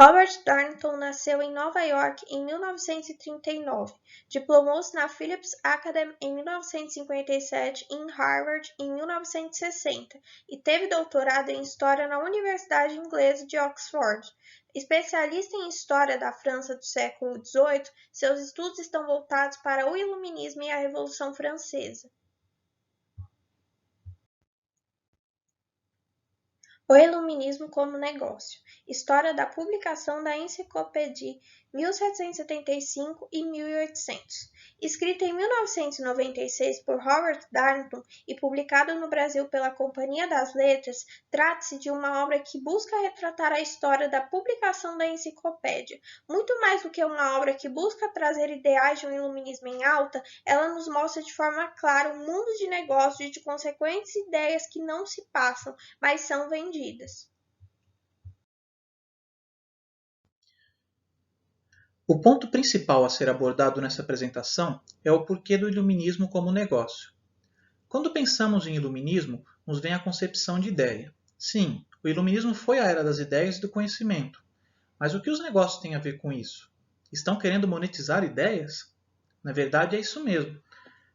Robert Darnton nasceu em Nova York em 1939, diplomou-se na Phillips Academy em 1957 e em Harvard em 1960 e teve doutorado em História na Universidade Inglesa de Oxford. Especialista em História da França do século XVIII, seus estudos estão voltados para o Iluminismo e a Revolução Francesa. O Iluminismo como negócio. História da publicação da Enciclopédie 1775 e 1800. Escrita em 1996 por Robert Darnton e publicada no Brasil pela Companhia das Letras, trata-se de uma obra que busca retratar a história da publicação da enciclopédia. Muito mais do que uma obra que busca trazer ideais de um iluminismo em alta, ela nos mostra de forma clara um mundo de negócios e de consequentes ideias que não se passam, mas são vendidas. O ponto principal a ser abordado nessa apresentação é o porquê do iluminismo como negócio. Quando pensamos em iluminismo, nos vem a concepção de ideia. Sim, o iluminismo foi a era das ideias e do conhecimento. Mas o que os negócios têm a ver com isso? Estão querendo monetizar ideias? Na verdade, é isso mesmo.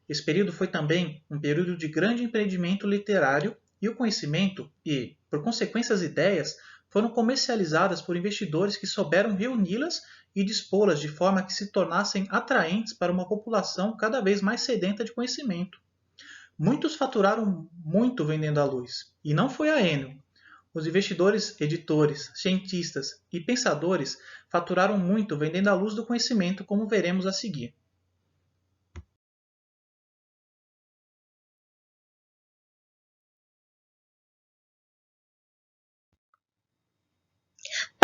Esse período foi também um período de grande empreendimento literário e o conhecimento e, por consequência, as ideias foram comercializadas por investidores que souberam reuni-las e dispô-las de forma que se tornassem atraentes para uma população cada vez mais sedenta de conhecimento. Muitos faturaram muito vendendo a luz, e não foi a Enel. Os investidores, editores, cientistas e pensadores faturaram muito vendendo a luz do conhecimento, como veremos a seguir.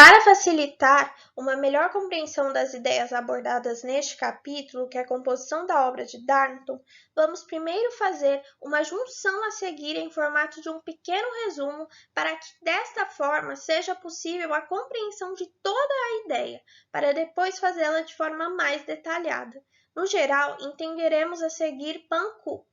Para facilitar uma melhor compreensão das ideias abordadas neste capítulo, que é a composição da obra de Darnton, vamos primeiro fazer uma junção a seguir em formato de um pequeno resumo para que desta forma seja possível a compreensão de toda a ideia, para depois fazê-la de forma mais detalhada. No geral, entenderemos a seguir Pancook.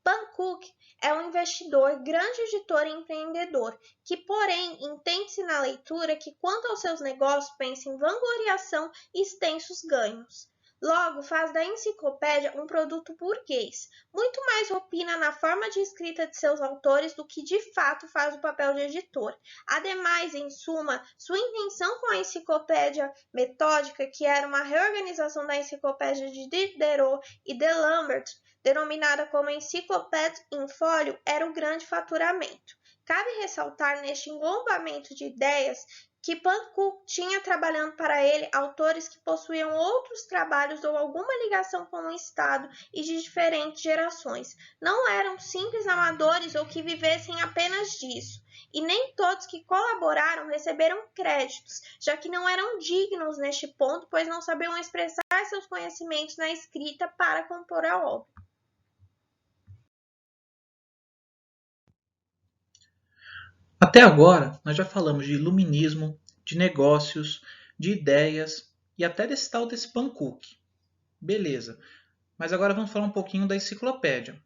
Pancook é um investidor, grande editor e empreendedor, que, porém, entende-se na leitura que, quanto aos seus negócios, pensa em vangloriação e extensos ganhos. Logo, faz da enciclopédia um produto burguês, muito mais opina na forma de escrita de seus autores do que de fato faz o papel de editor. Ademais, em suma, sua intenção com a enciclopédia metódica, que era uma reorganização da enciclopédia de Diderot e de Lambert, denominada como Enciclopédia em Fólio, era o grande faturamento. Cabe ressaltar neste englobamento de ideias que Pancook tinha trabalhando para ele autores que possuíam outros trabalhos ou alguma ligação com o Estado e de diferentes gerações. Não eram simples amadores ou que vivessem apenas disso. E nem todos que colaboraram receberam créditos, já que não eram dignos neste ponto, pois não sabiam expressar seus conhecimentos na escrita para compor a obra. Até agora, nós já falamos de iluminismo, de negócios, de ideias e até desse tal desse Pancook. Beleza, mas agora vamos falar um pouquinho da enciclopédia.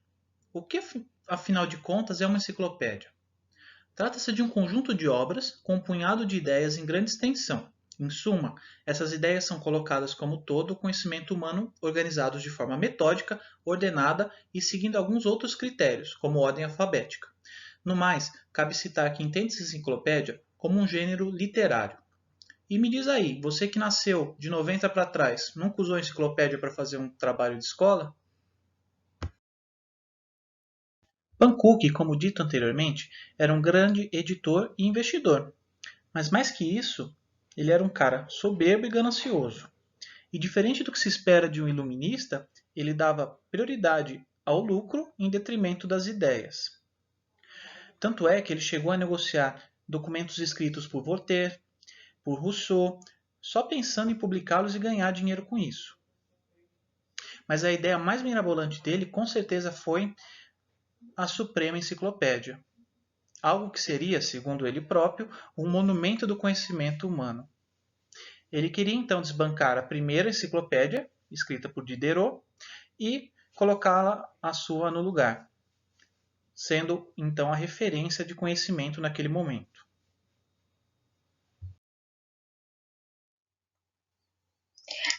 O que, afinal de contas, é uma enciclopédia? Trata-se de um conjunto de obras com um punhado de ideias em grande extensão. Em suma, essas ideias são colocadas como todo o conhecimento humano organizados de forma metódica, ordenada e seguindo alguns outros critérios, como ordem alfabética. No mais, cabe citar que entende-se enciclopédia como um gênero literário. E me diz aí, você que nasceu de 90 para trás, nunca usou enciclopédia para fazer um trabalho de escola? Pancook, como dito anteriormente, era um grande editor e investidor. Mas mais que isso, ele era um cara soberbo e ganancioso. E diferente do que se espera de um iluminista, ele dava prioridade ao lucro em detrimento das ideias. Tanto é que ele chegou a negociar documentos escritos por Voltaire, por Rousseau, só pensando em publicá-los e ganhar dinheiro com isso. Mas a ideia mais mirabolante dele, com certeza, foi a Suprema Enciclopédia, algo que seria, segundo ele próprio, um monumento do conhecimento humano. Ele queria então desbancar a primeira enciclopédia, escrita por Diderot, e colocá-la a sua no lugar, sendo então a referência de conhecimento naquele momento.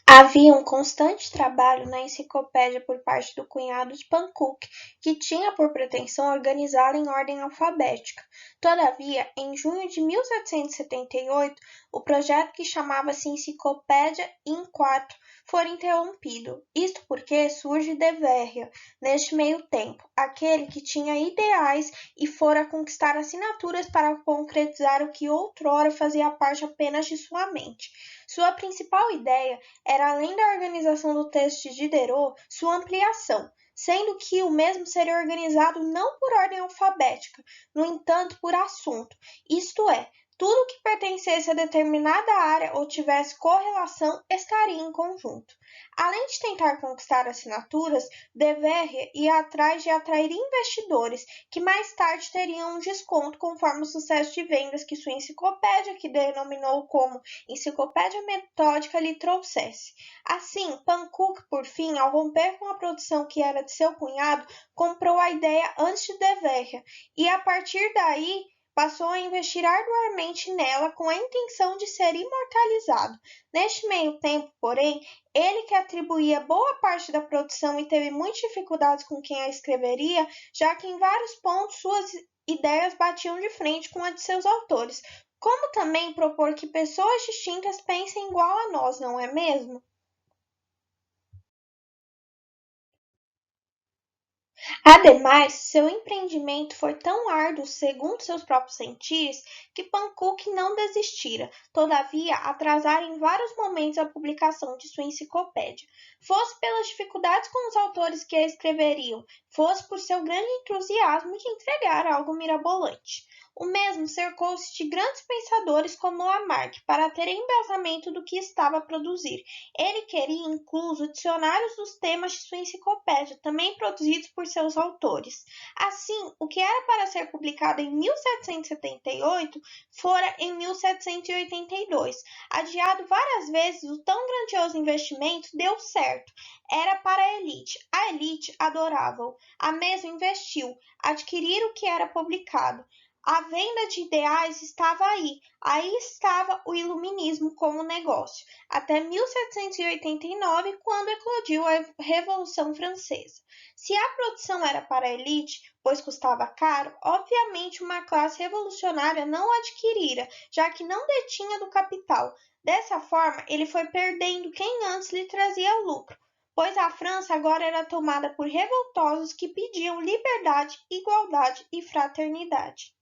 Havia um constante trabalho na enciclopédia por parte do cunhado de Pankow, que tinha por pretensão organizá-la em ordem alfabética. Todavia, em junho de 1778, o projeto, que chamava-se Enciclopédia in Quarto, foi interrompido. Isto porque surge De Verre, neste meio tempo, aquele que tinha ideais e fora conquistar assinaturas para concretizar o que outrora fazia parte apenas de sua mente. Sua principal ideia era, além da organização do texto de Diderot, sua ampliação, sendo que o mesmo seria organizado não por ordem alfabética, no entanto por assunto, isto é, tudo que pertencesse a determinada área ou tivesse correlação estaria em conjunto. Além de tentar conquistar assinaturas, De Verre ia atrás de atrair investidores, que mais tarde teriam um desconto conforme o sucesso de vendas que sua enciclopédia, que denominou como Enciclopédia Metódica, lhe trouxesse. Assim, Pankow, por fim, ao romper com a produção que era de seu cunhado, comprou a ideia antes de De Verre, e a partir daí passou a investir arduamente nela com a intenção de ser imortalizado. Neste meio tempo, porém, ele, que atribuía boa parte da produção e teve muitas dificuldades com quem a escreveria, já que em vários pontos suas ideias batiam de frente com a de seus autores. Como também propor que pessoas distintas pensem igual a nós, não é mesmo? Ademais, seu empreendimento foi tão árduo, segundo seus próprios cientistas, que Pankow não desistira, todavia atrasara em vários momentos a publicação de sua enciclopédia. Fosse pelas dificuldades com os autores que a escreveriam, fosse por seu grande entusiasmo de entregar algo mirabolante. O mesmo cercou-se de grandes pensadores como Lamarck para ter embasamento do que estava a produzir. Ele queria incluso dicionários dos temas de sua enciclopédia, também produzidos por seus autores. Assim, o que era para ser publicado em 1778 fora em 1782. Adiado várias vezes, o tão grandioso investimento deu certo. Era para a elite. A elite adorava-o. A mesma investiu, adquirir o que era publicado. A venda de ideais estava aí. Aí estava o iluminismo como negócio até 1789, quando eclodiu a Revolução Francesa. Se a produção era para a elite, pois custava caro, obviamente uma classe revolucionária não o adquirira, já que não detinha do capital. Dessa forma, ele foi perdendo quem antes lhe trazia lucro, pois a França agora era tomada por revoltosos que pediam liberdade, igualdade e fraternidade.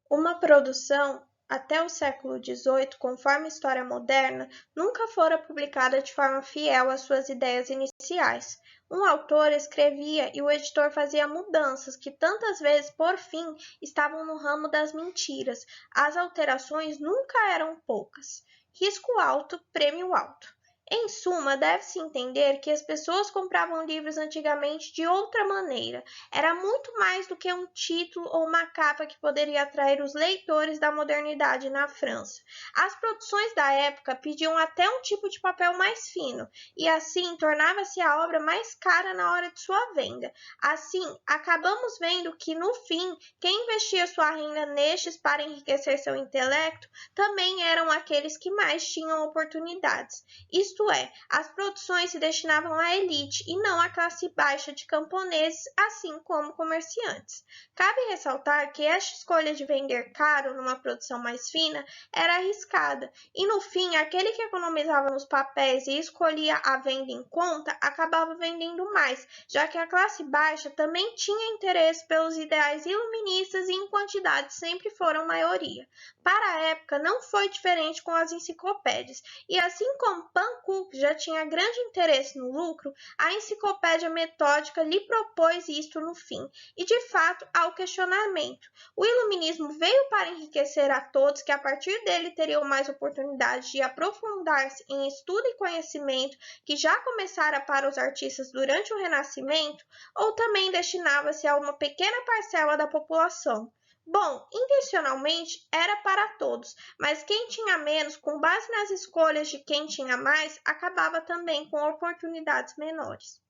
Uma produção, até o século XVIII, conforme a história moderna, nunca fora publicada de forma fiel às suas ideias iniciais. Um autor escrevia e o editor fazia mudanças que tantas vezes, por fim, estavam no ramo das mentiras. As alterações nunca eram poucas. Risco alto, prêmio alto. Em suma, deve-se entender que as pessoas compravam livros antigamente de outra maneira. Era muito mais do que um título ou uma capa que poderia atrair os leitores da modernidade na França. As produções da época pediam até um tipo de papel mais fino, e assim tornava-se a obra mais cara na hora de sua venda. Assim, acabamos vendo que, no fim, quem investia sua renda nestes para enriquecer seu intelecto também eram aqueles que mais tinham oportunidades. Isto é, as produções se destinavam à elite e não à classe baixa de camponeses, assim como comerciantes. Cabe ressaltar que esta escolha de vender caro numa produção mais fina era arriscada, e no fim, aquele que economizava nos papéis e escolhia a venda em conta acabava vendendo mais, já que a classe baixa também tinha interesse pelos ideais iluministas e em quantidade sempre foram maioria. Para a época, não foi diferente com as enciclopédias, e assim como Pankow já tinha grande interesse no lucro, a enciclopédia metódica lhe propôs isto no fim, e de fato há o questionamento. O iluminismo veio para enriquecer a todos que a partir dele teriam mais oportunidade de aprofundar-se em estudo e conhecimento que já começara para os artistas durante o Renascimento, ou também destinava-se a uma pequena parcela da população? Bom, intencionalmente era para todos, mas quem tinha menos, com base nas escolhas de quem tinha mais, acabava também com oportunidades menores.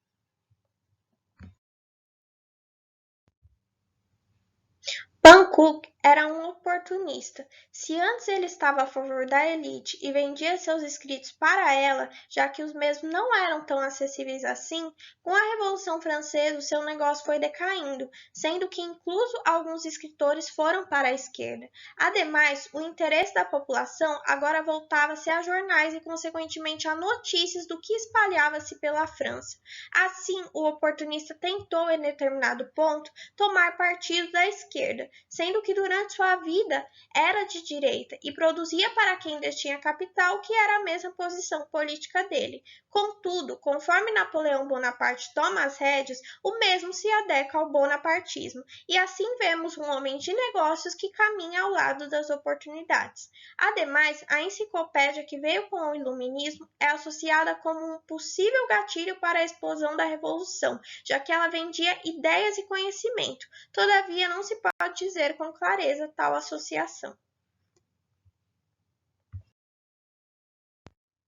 Pankow era um oportunista. Se antes ele estava a favor da elite e vendia seus escritos para ela, já que os mesmos não eram tão acessíveis assim, com a Revolução Francesa o seu negócio foi decaindo, sendo que incluso alguns escritores foram para a esquerda. Ademais, o interesse da população agora voltava-se a jornais e, consequentemente, a notícias do que espalhava-se pela França. Assim, o oportunista tentou, em determinado ponto, tomar partido da esquerda, sendo que durante sua vida era de direita e produzia para quem detinha capital, que era a mesma posição política dele. Contudo, conforme Napoleão Bonaparte toma as rédeas, o mesmo se adequa ao bonapartismo, e assim vemos um homem de negócios que caminha ao lado das oportunidades. Ademais, a enciclopédia que veio com o iluminismo é associada como um possível gatilho para a explosão da Revolução, já que ela vendia ideias e conhecimento. Todavia, não se pode dizer com clareza tal associação.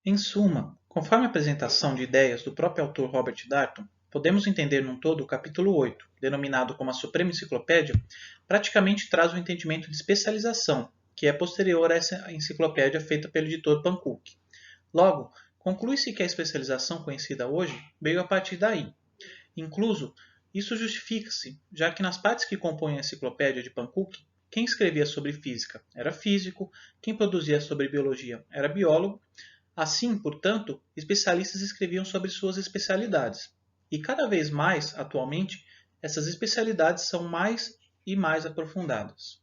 Em suma, conforme a apresentação de ideias do próprio autor Robert Darnton, podemos entender num todo o capítulo 8, denominado como a Suprema Enciclopédia, praticamente traz o entendimento de especialização, que é posterior a essa enciclopédia feita pelo editor Pankow. Logo, conclui-se que a especialização conhecida hoje veio a partir daí. Incluso, isso justifica-se, já que nas partes que compõem a enciclopédia de Pankow, quem escrevia sobre física era físico, quem produzia sobre biologia era biólogo. Assim, portanto, especialistas escreviam sobre suas especialidades. E cada vez mais, atualmente, essas especialidades são mais e mais aprofundadas.